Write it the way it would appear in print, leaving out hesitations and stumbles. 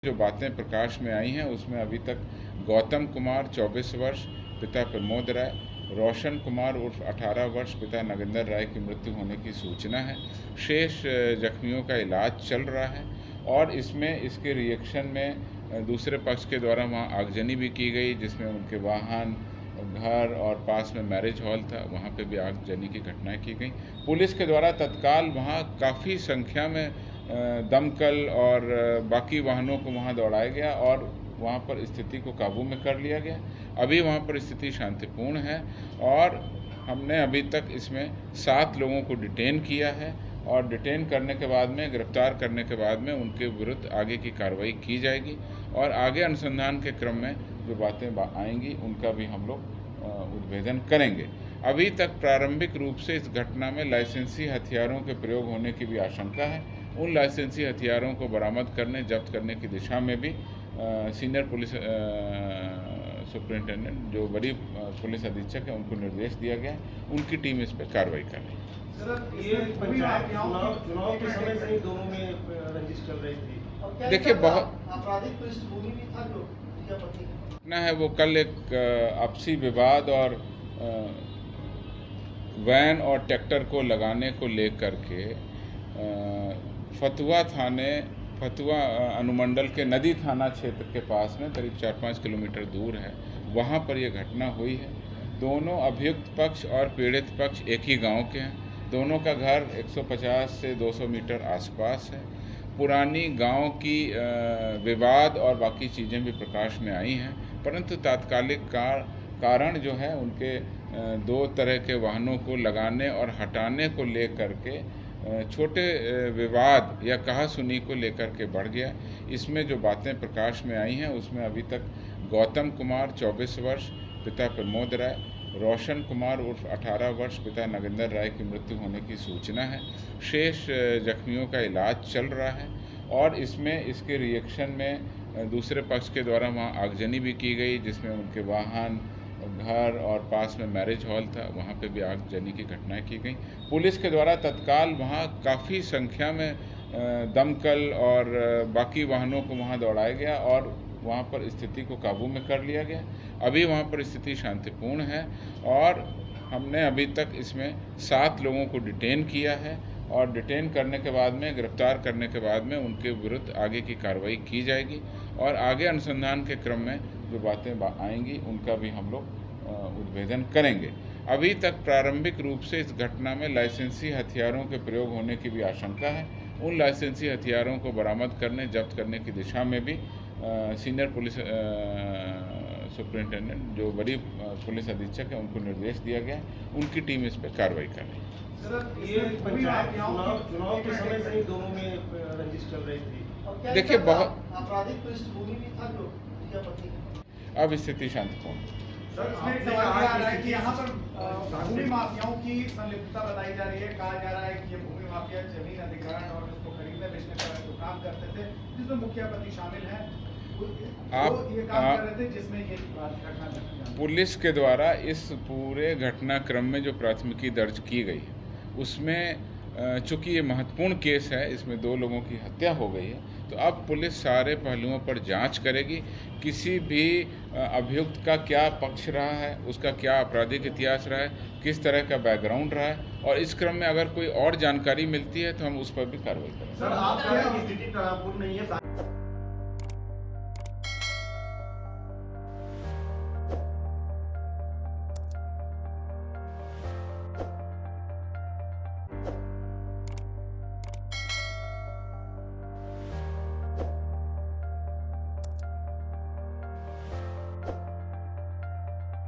जो बातें प्रकाश में आई हैं उसमें अभी तक गौतम कुमार 24 वर्ष पिता प्रमोद राय, रोशन कुमार उर्फ 18 वर्ष पिता नगेंद्र राय की मृत्यु होने की सूचना है। शेष जख्मियों का इलाज चल रहा है और इसके रिएक्शन में दूसरे पक्ष के द्वारा वहाँ आगजनी भी की गई, जिसमें उनके वाहन, घर और पास में मैरिज हॉल था, वहाँ पे भी आगजनी की घटनाएं की गई। पुलिस के द्वारा तत्काल वहाँ काफ़ी संख्या में दमकल और बाकी वाहनों को वहाँ दौड़ाया गया और वहाँ पर स्थिति को काबू में कर लिया गया। अभी वहाँ पर स्थिति शांतिपूर्ण है और हमने अभी तक इसमें 7 लोगों को डिटेन किया है और डिटेन करने के बाद में, गिरफ्तार करने के बाद में उनके विरुद्ध आगे की कार्रवाई की जाएगी और आगे अनुसंधान के क्रम में जो बातें आएंगी उनका भी हम लोग उद्भेदन करेंगे। अभी तक प्रारंभिक रूप से इस घटना में लाइसेंसी हथियारों के प्रयोग होने की भी आशंका है। उन लाइसेंसी हथियारों को बरामद करने, जब्त करने की दिशा में भी सीनियर पुलिस सुपरिटेंडेंट, जो बड़ी पुलिस अधीक्षक है, उनको निर्देश दिया गया है। उनकी टीम इस पर कार्रवाई कर रही है। सर, ये पंचायत चुनाव के समय से ही दोनों में रंजिश चल रही थी। देखिए, बहुत आपराधिक पृष्ठभूमि भी था जो पति ना है। वो कल एक आपसी विवाद और वैन और ट्रैक्टर को लगाने को लेकर के फतुआ अनुमंडल के नदी थाना क्षेत्र के पास में करीब 4-5 किलोमीटर दूर है, वहाँ पर यह घटना हुई है। दोनों अभियुक्त पक्ष और पीड़ित पक्ष एक ही गांव के हैं। दोनों का घर 150 से 200 मीटर आसपास है। पुरानी गांव की विवाद और बाकी चीज़ें भी प्रकाश में आई हैं, परंतु तात्कालिक कारण जो है उनके 2 तरह के वाहनों को लगाने और हटाने को लेकर के छोटे विवाद या कहासुनी को लेकर के बढ़ गया। इसमें जो बातें प्रकाश में आई हैं उसमें अभी तक गौतम कुमार 24 वर्ष पिता प्रमोद राय, रोशन कुमार उर्फ 18 वर्ष पिता नगेंद्र राय की मृत्यु होने की सूचना है। शेष जख्मियों का इलाज चल रहा है और इसके रिएक्शन में दूसरे पक्ष के द्वारा वहाँ आगजनी भी की गई, जिसमें उनके वाहन, घर और पास में मैरिज हॉल था, वहाँ पे भी आगजनी की घटनाएं की गई। पुलिस के द्वारा तत्काल वहाँ काफ़ी संख्या में दमकल और बाकी वाहनों को वहाँ दौड़ाया गया और वहाँ पर स्थिति को काबू में कर लिया गया। अभी वहाँ पर स्थिति शांतिपूर्ण है और हमने अभी तक इसमें 7 लोगों को डिटेन किया है और डिटेन करने के बाद में, गिरफ्तार करने के बाद में उनके विरुद्ध आगे की कार्रवाई की जाएगी और आगे अनुसंधान के क्रम में जो बातें आएंगी उनका भी हम लोग उद्भेदन करेंगे। अभी तक प्रारंभिक रूप से इस घटना में लाइसेंसी हथियारों के प्रयोग होने की भी आशंका है। उन लाइसेंसी हथियारों को बरामद करने, जब्त करने की दिशा में भी सीनियर पुलिस सुपरिटेंडेंट, जो बड़ी पुलिस अधीक्षक है, उनको निर्देश दिया गया है। उनकी टीम इस पर कार्रवाई कर रही है। सर, ये पंचायत चुनाव के समय से ही दोनों में रंजिश चल रही थी। देखिए, बहुत आपराधिक पृष्ठभूमि भी था जो पति अब स्थिति शांतिपूर्ण। सर, इसमें एक सवाल ये आ रहा है कि यहाँ पर भूमि माफियाओं की संलिप्तता बताई जा रही है। कहा जा रहा है कि ये भूमि माफिया जमीन अधिग्रहण और उसको खरीदने बेचने का जो काम करते थे, जिसमें मुखिया पति शामिल है, आप ये काम कर रहे थे, जिसमें ये घटना घटी। पुलिस के द्वारा इस पूरे घटनाक्रम में जो प्राथमिकी दर्ज की गई है उसमें चूँकि ये महत्वपूर्ण केस है, इसमें 2 लोगों की हत्या हो गई है, तो अब पुलिस सारे पहलुओं पर जांच करेगी। किसी भी अभियुक्त का क्या पक्ष रहा है, उसका क्या आपराधिक इतिहास रहा है, किस तरह का बैकग्राउंड रहा है, और इस क्रम में अगर कोई और जानकारी मिलती है तो हम उस पर भी कार्रवाई करेंगे। सर, आपकी स्थिति तनावपूर्ण नहीं है।